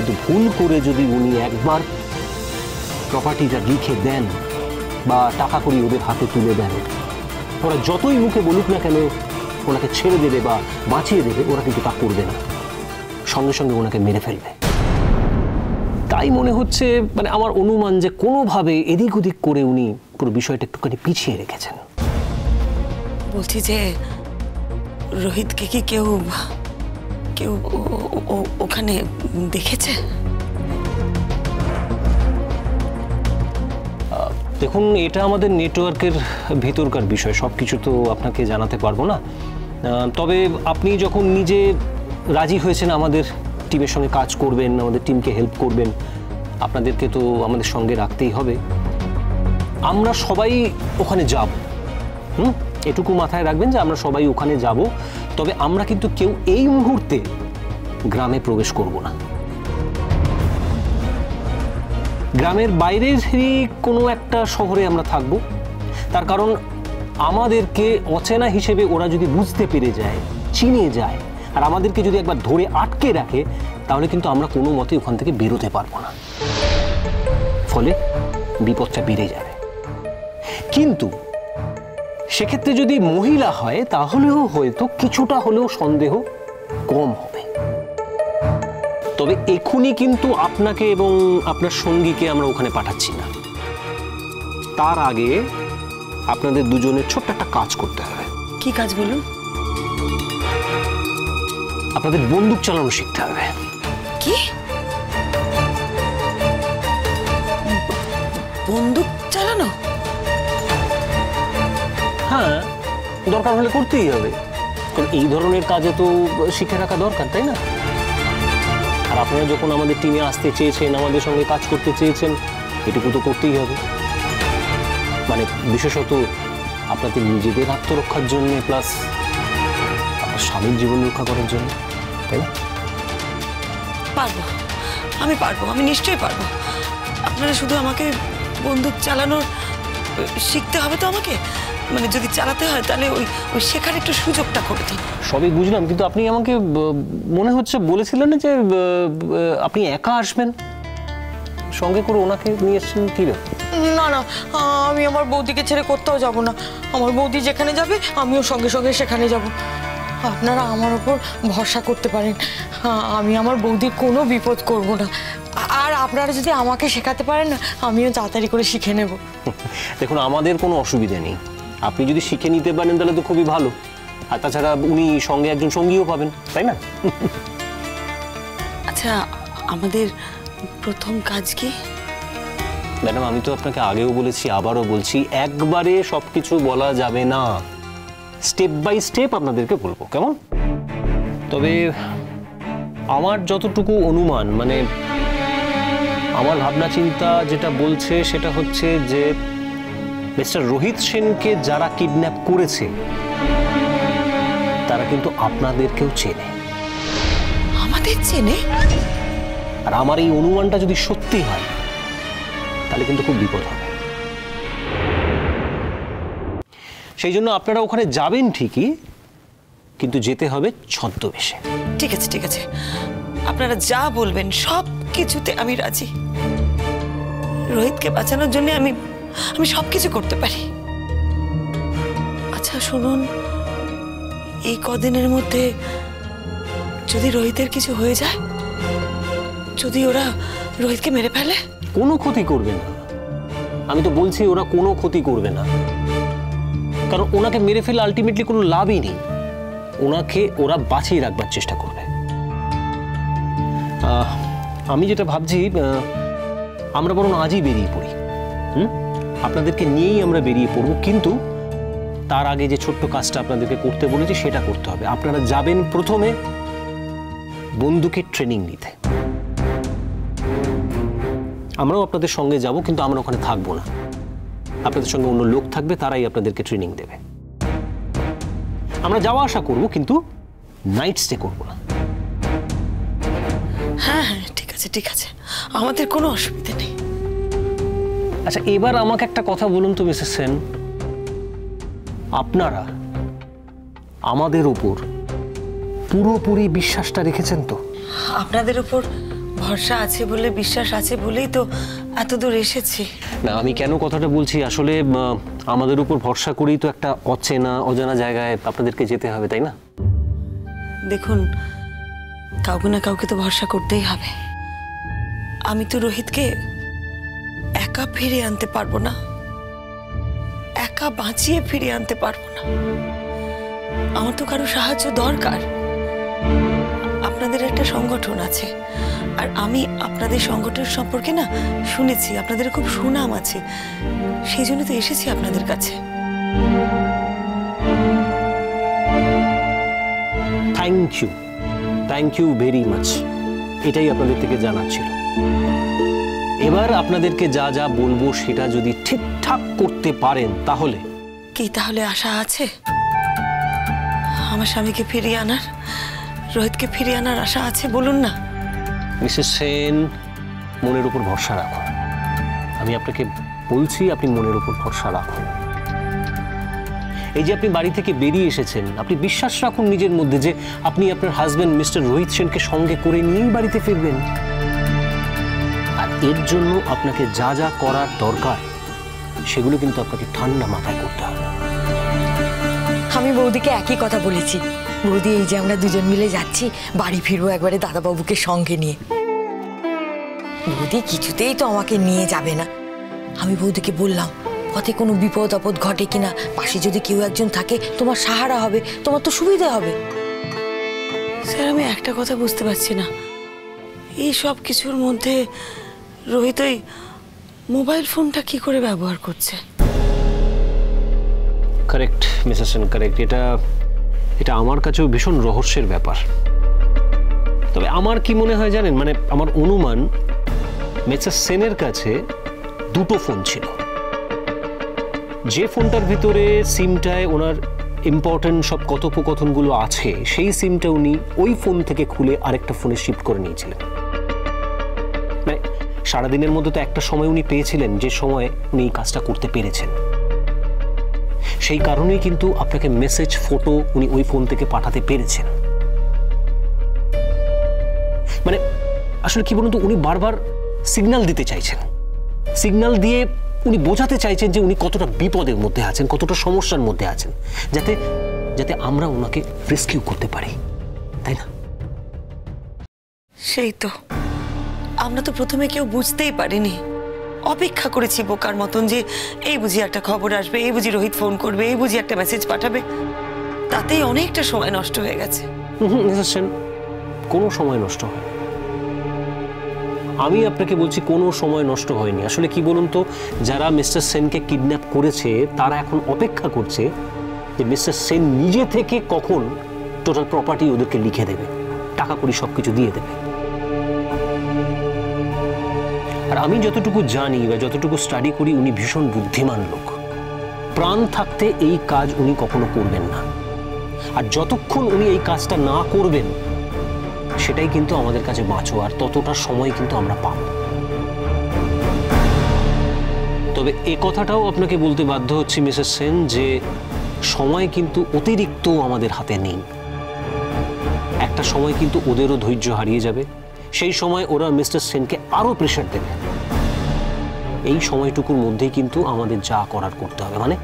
কিন্তু ভুল করে যদি উনি একবার প্রপার্টিটা লিখে দেন বা টাকা করি ওদের হাতে তুলে দেন, ওরা যতই মুখে বলুক না কেন ওনাকে ছেড়ে দেবে বা বাঁচিয়ে দেবে, ওরা কিন্তু তা করবে না, সঙ্গে সঙ্গে ওনাকে মেরে ফেলবে। তাই মনে হচ্ছে, মানে আমার অনুমান যে কোনোভাবে এদিক ওদিক করে উনি পুরো বিষয়টা একটুখানি পিছিয়ে রেখেছেন। বলছি যে রোহিতকে কি কেউ কেউ ওখানে দেখেছে? দেখুন, এটা আমাদের নেটওয়ার্কের ভেতরকার বিষয়, সব কিছু তো আপনাকে জানাতে পারবো না। তবে আপনি যখন নিজে রাজি হয়েছেন আমাদের টিমের সঙ্গে কাজ করবেন, আমাদের টিমকে হেল্প করবেন, আপনাদেরকে তো আমাদের সঙ্গে রাখতেই হবে। আমরা সবাই ওখানে যাব, এটুকু মাথায় রাখবেন যে আমরা সবাই ওখানে যাব। তবে আমরা কিন্তু কেউ এই মুহূর্তে গ্রামে প্রবেশ করব না। গ্রামের বাইরেরই কোনো একটা শহরে আমরা থাকব। তার কারণ আমাদেরকে অচেনা হিসেবে ওরা যদি বুঝতে পেরে যায়, চিনে যায়, আর আমাদেরকে যদি একবার ধরে আটকে রাখে, তাহলে কিন্তু আমরা কোনো মতে ওখান থেকে বেরোতে পারবো না, ফলে বিপদটা বেড়ে যাবে। কিন্তু সেক্ষেত্রে যদি মহিলা হয় তাহলেও হয়তো কিছুটা হলেও সন্দেহ কম হবে। তবে এখনই কিন্তু আপনাকে এবং আপনার সঙ্গীকে আমরা ওখানে পাঠাচ্ছি না। তার আগে আপনাদের দুজনের ছোট্ট একটা কাজ করতে হবে। কি কাজ বলুন? আপনাদের বন্দুক চালানো শিখতে হবে। কি? বন্দুক চালানো? হ্যাঁ, দরকার হলে করতেই হবে, কারণ এই ধরনের কাজে তো শিখে রাখা দরকার, তাই না? আর আপনারা যখন আমাদের টিমে আসতে চেয়েছেন, আমাদের সঙ্গে কাজ করতে চেয়েছেন, এটুকু তো করতেই হবে। মানে বিশেষত আপনাদের নিজেদের আত্মরক্ষার জন্য, প্লাস আপনার স্বামীর জীবন রক্ষা করার জন্য, তাই না? পারবো, আমি পারবো, আমি নিশ্চয়ই পারবো। আপনারা শুধু আমাকে বন্দুক চালানোর শিখতে হবে তো আমাকে, মানে যদি চালাতে হয় তাহলে ওই শেখার একটু সুযোগটা করে দিন। সবই বুঝলাম, কিন্তু আপনি আমাকে মনে হচ্ছে বলেছিলেন যে আপনি একা আসবেন, সঙ্গে করে ওনাকে নিয়ে এসেছেন, কি ব্যাপার? না না, আমি আমার বৌদিকে ছেড়ে কোথাও যাব না। আমার বৌদি যেখানে যাবে আমিও সঙ্গে সঙ্গে সেখানে যাব। আপনারা আমার উপর ভরসা করতে পারেন, আমি আমার বৌদির কোনো বিপদ করব না। আর আপনারা যদি আমাকে শেখাতে পারেন না, আমিও তাড়াতাড়ি করে শিখে নেব। দেখুন, আমাদের কোনো অসুবিধা নেই, আপনি যদি শিখে নিতে পারেন তাহলে তো খুবই ভালো। আর তাছাড়া উনি সঙ্গে একজন সঙ্গীও পাবেন, তাই না? আচ্ছা, আমাদের প্রথম কাজ কি? ম্যাডাম, আমি তো আপনাকে আগেও বলেছি, আবারও বলছি, একবারে সবকিছু বলা যাবে না, স্টেপ বাই স্টেপ আপনাদেরকে বলবো, কেমন? তবে আমার যতটুকু অনুমান, মানে আমার ভাবনা চিন্তা যেটা বলছে সেটা হচ্ছে যে মিস্টার রোহিত সেনকে যারা কিডন্যাপ করেছে তারা কিন্তু আপনাদেরকেও চেনে। আমাদের চেনে? আর আমার এই অনুমানটা যদি সত্যি হয় তাহলে কিন্তু খুব বিপদ হবে। সেই জন্য আপনারা ওখানে যাবেন ঠিকই, কিন্তু যেতে হবে ছদ্মবেশে। ঠিক আছে, ঠিক আছে, আপনারা যা বলবেন সব কিছুতে আমি রাজি। রোহিতকে বাঁচানোর জন্য আমি সবকিছু করতে পারি। আচ্ছা শুনুন, এই কদিনের মধ্যে যদি রোহিতের কিছু হয়ে যায়, যদি ওরা রোহিতকে মেরে ফেলে? কোনো ক্ষতি করবে না, আমি তো বলছি ওরা কোনো ক্ষতি করবে না, কারণ ওনাকে মেরে ফেলে আলটিমেটলি কোনো লাভই নেই। ওনাকে ওরা বাঁচিয়ে রাখবার চেষ্টা করবে। আমি যেটা ভাবছি, আমরা বরং আজই বেরিয়ে পড়ি। আপনাদেরকে নিয়েই আমরা বেরিয়ে পড়ব, কিন্তু তার আগে যে ছোট্ট কাজটা আপনাদেরকে করতে বলেছি সেটা করতে হবে। আপনারা যাবেন প্রথমে বন্দুকের ট্রেনিং নিতে। আমরাও আপনাদের সঙ্গে যাব, কিন্তু আমরা ওখানে থাকবো না, আপনাদের সঙ্গে অন্য লোক থাকবে, তারাই আপনাদেরকে ট্রেনিং দেবে। আমরা যাওয়া আসা করব, কিন্তু নাইট স্টে করব না। হ্যাঁ হ্যাঁ, ঠিক আছে, ঠিক আছে, আমাদের কোনো অসুবিধা নেই। আচ্ছা, এবার আমাকে একটা কথা বলুন তো মিসেস সেন, আপনারা আমাদের উপর পুরোপুরি বিশ্বাসটা রেখেছেন তো? আপনাদের উপর ভরসা আছে বলে, বিশ্বাস আছে বলেই তো এত দূর এসেছি। না, আমি কেন কথাটা বলছি, আসলে আমাদের উপর ভরসা করেই তো একটা অজানা জায়গায় আপনাদেরকে যেতে হবে, তাই না? দেখুন, কাউকে না কাউকে তো ভরসা করতেই হবে। আমি তো রোহিতকে একা ফিরিয়ে আনতে পারবো না, একা বাঁচিয়ে ফিরিয়ে আনতে পারবো না। আমার তো কারো সাহায্য দরকার। আপনাদের একটা সংগঠন আছে, আর আমি আপনাদের সংগঠন সম্পর্কে না শুনেছি, আপনাদের খুব সুনাম আছে, সেই জন্য তো এসেছি আপনাদের কাছে। Thank you very much. এটাই আপনাদের থেকে জানার ছিল। এবার আপনাদেরকে যা যা বলবো সেটা যদি ঠিকঠাক করতে পারেন তাহলে। কি তাহলে আশা আছে আমার স্বামীকে ফিরিয়ে আনার, রোহিতকে ফিরিয়ে আনার আশা আছে? বলুন না। মিসেস সেন, মনের উপর ভরসা রাখুন। আমি আপনাকে বলছি, আপনি মনের উপর ভরসা রাখুন। এই যে আপনি বাড়ি থেকে বেরিয়ে এসেছেন, আপনি বিশ্বাস রাখুন নিজের মধ্যে যে আপনি আপনার হাজবেন্ড মিস্টার রোহিত সেনকে সঙ্গে করে নিয়েই বাড়িতে ফিরবেন। আর এর জন্য আপনাকে যা যা করার দরকার সেগুলো কিন্তু আপনাকে ঠান্ডা মাথায় করতে হবে। আমি বৌদিকে একই কথা বলেছি। বৌদি, এই যে আমরা দুজন মিলে যাচ্ছি, বাড়ি ফিরবো একবারে দাদাবাবুকে সঙ্গে নিয়ে। বৌদি কিছুতেই তো আমাকে নিয়ে যাবে না। আমি বৌদিকে বললাম, পথে কোনো বিপদ আপদ ঘটে কিনা, পাশে যদি কেউ একজন থাকে তোমার সাহারা হবে, তোমার তো সুবিধা হবে। স্যার, আমি একটা কথা বুঝতে পারছি না, এই সব কিছুর মধ্যে রোহিত ওই মোবাইল ফোনটা কি করে ব্যবহার করছে? Correct Mrs Sen, correct. এটা আমার কাছেও ভীষণ রহস্যের ব্যাপার। তবে আমার কি মনে হয় জানেন, মানে আমার অনুমান মিসেস সেনের কাছে দুটো ফোন ছিল। যে ফোনটার ভিতরে সিমটায় ওনার ইম্পর্টেন্ট সব কথোপকথনগুলো আছে, সেই সিমটা উনি ওই ফোন থেকে খুলে আরেকটা ফোনে শিফট করে নিয়েছিলেন। মানে সারাদিনের মধ্যে তো একটা সময় উনি পেয়েছিলেন যে সময় উনি এই কাজটা করতে পেরেছেন। সেই কারণেই কিন্তু আপনাকে মেসেজ, ফটো উনি ওই ফোন থেকে পাঠাতে পেরেছেন। মানে আসলে কি বলুন তো, উনি বারবার সিগন্যাল দিতে চাইছেন। সিগন্যাল দিয়ে উনি বোঝাতে চাইছেন যে উনি কতটা বিপদের মধ্যে আছেন, কতটা সমস্যার মধ্যে আছেন, যাতে আমরা ওনাকে রেস্কিউ করতে পারি, তাই না? সেই তো, আমরা তো প্রথমে কেউ বুঝতেই পারিনি। অপেক্ষা করেছি বোকার মতন যে এই বুঝি একটা খবর আসবে, এই বুঝি রোহিত ফোন করবে, এই বুঝি একটা মেসেজ পাঠাবে। তাতেই অনেকটা সময় নষ্ট হয়ে গেছে। কোনো সময় নষ্ট হয়, আমি আপনাকে বলছি কোনো সময় নষ্ট হয়নি। আসলে কি বলুন তো, যারা মিস্টার সেনকে কিডন্যাপ করেছে তারা এখন অপেক্ষা করছে যে মিস্টার সেন নিজে থেকে কখন টোটাল প্রপার্টি ওদেরকে লিখে দেবে, টাকা কড়ি সবকিছু দিয়ে দেবে। আর আমি যতটুকু জানি বা যতটুকু স্টাডি করি, উনি ভীষণ বুদ্ধিমান লোক। প্রাণ থাকতে এই কাজ উনি কখনো করবেন না। আর যতক্ষণ উনি এই কাজটা না করবেন সেটাই কিন্তু আমাদের কাছে বাঁচো, আর ততটা সময় কিন্তু আমরা পাব। তবে এ কথাটাও আপনাকে বলতে বাধ্য হচ্ছি মিসেস সেন, যে সময় কিন্তু অতিরিক্ত আমাদের হাতে নেই। একটা সময় কিন্তু ওদেরও ধৈর্য হারিয়ে যাবে, সেই সময় ওরা মিস্টার সেনকে আরো প্রেশার দেবে। এই সময়টুকুর মধ্যেই কিন্তু আমাদের যা করার করতে হবে, মানে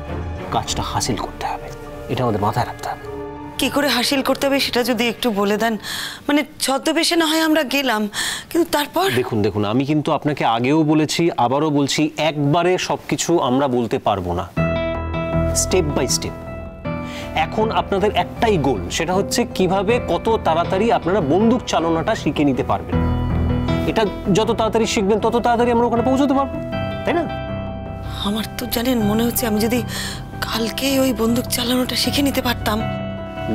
কাজটা হাসিল করতে হবে। এটা আমাদের মাথায় রাখতে হবে। কি করে হাসিল করতে হবে সেটা যদি একটু বলে দেন। মানে ছদ্মবেশে না হয় আমরা গেলাম, কিন্তু তারপর দেখুন, আমি কিন্তু আপনাকে আগেও বলেছি, আবারও বলছি, একবারে সবকিছু আমরা বলতে পারবো না। Step by step. এখন আপনাদের একটাই গোল, সেটা হচ্ছে কিভাবে কত তাড়াতাড়ি আপনারা বন্দুক চালনাটা শিখে নিতে পারবেন। এটা যত তাড়াতাড়ি শিখবেন তত তাড়াতাড়ি আমরা ওখানে পৌঁছতে পারবো, তাই না? আমার তো জানেন মনে হচ্ছে আমি যদি কালকে ওই বন্দুক চালানোটা শিখে নিতে পারতাম।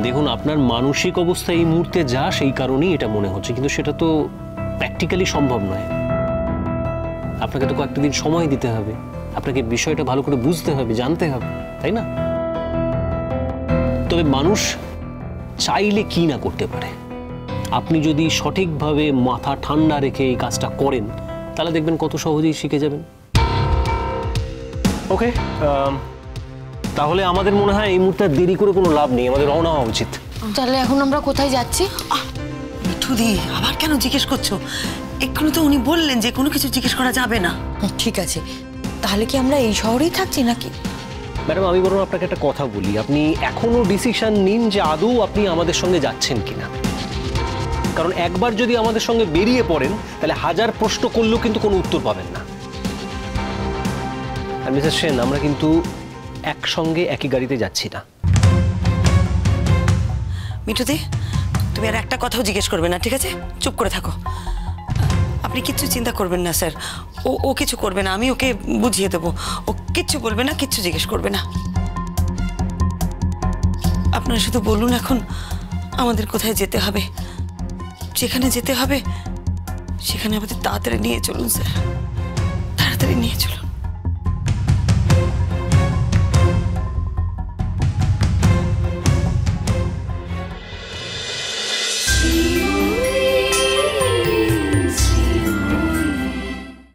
দেখুন, আপনার মানসিক অবস্থা এই মুহূর্তে যা, সেই কারণেই এটা মনে হচ্ছে, কিন্তু সেটা তো প্র্যাকটিক্যালি সম্ভব নয়। আপনাকে তো কয়েকটা দিন সময় দিতে হবে, আপনাকে বিষয়টা ভালো করে বুঝতে হবে, জানতে হবে, তাই না? তবে মানুষ চাইলে কি না করতে পারে। আপনি যদি সঠিকভাবে মাথা ঠান্ডা রেখে এই কাজটা করেন, তাহলে দেখবেন কত সহজেই শিখে যাবেন। ওকে, তাহলে আমাদের মনে হয় এই মুহূর্তে দেরি করে কোনো লাভ নেই, আমাদের রওনা হওয়া উচিত। তাহলে এখন আমরা কোথায় যাচ্ছি? মিঠুদি, আবার কেন জিজ্ঞেস করছো? এক্ষুনি তো উনি বললেন যে কোনো কিছু জিজ্ঞেস করা যাবে না। ঠিক আছে, তাহলে কি আমরা এই শহরেই থাকছি নাকি? ম্যাডাম, আমি বরং আপনাকে একটা কথা বলি, আপনি এখনো ডিসিশন নিন যে আদৌ আপনি আমাদের সঙ্গে যাচ্ছেন কিনা। কারণ একবার যদি আমাদের সঙ্গে বেরিয়ে পড়েন তাহলে হাজার প্রশ্ন করলেও কিন্তু কোনো উত্তর পাবেন না। আর মিসেস সেন, আমরা কিন্তু একসঙ্গে একই গাড়িতে যাচ্ছি না। মিঠুদি, তুমি আর একটা কথাও জিজ্ঞেস করবে না, ঠিক আছে? চুপ করে থাকো। আপনি কিচ্ছু চিন্তা করবেন না স্যার, ও কিছু করবে না, আমি ওকে বুঝিয়ে দেবো। ও কিচ্ছু বলবে না, কিচ্ছু জিজ্ঞেস করবে না। আপনারা শুধু বলুন এখন আমাদের কোথায় যেতে হবে। যেখানে যেতে হবে সেখানে আমাদের তাড়াতাড়ি নিয়ে চলুন স্যার, তাড়াতাড়ি নিয়ে চলুন।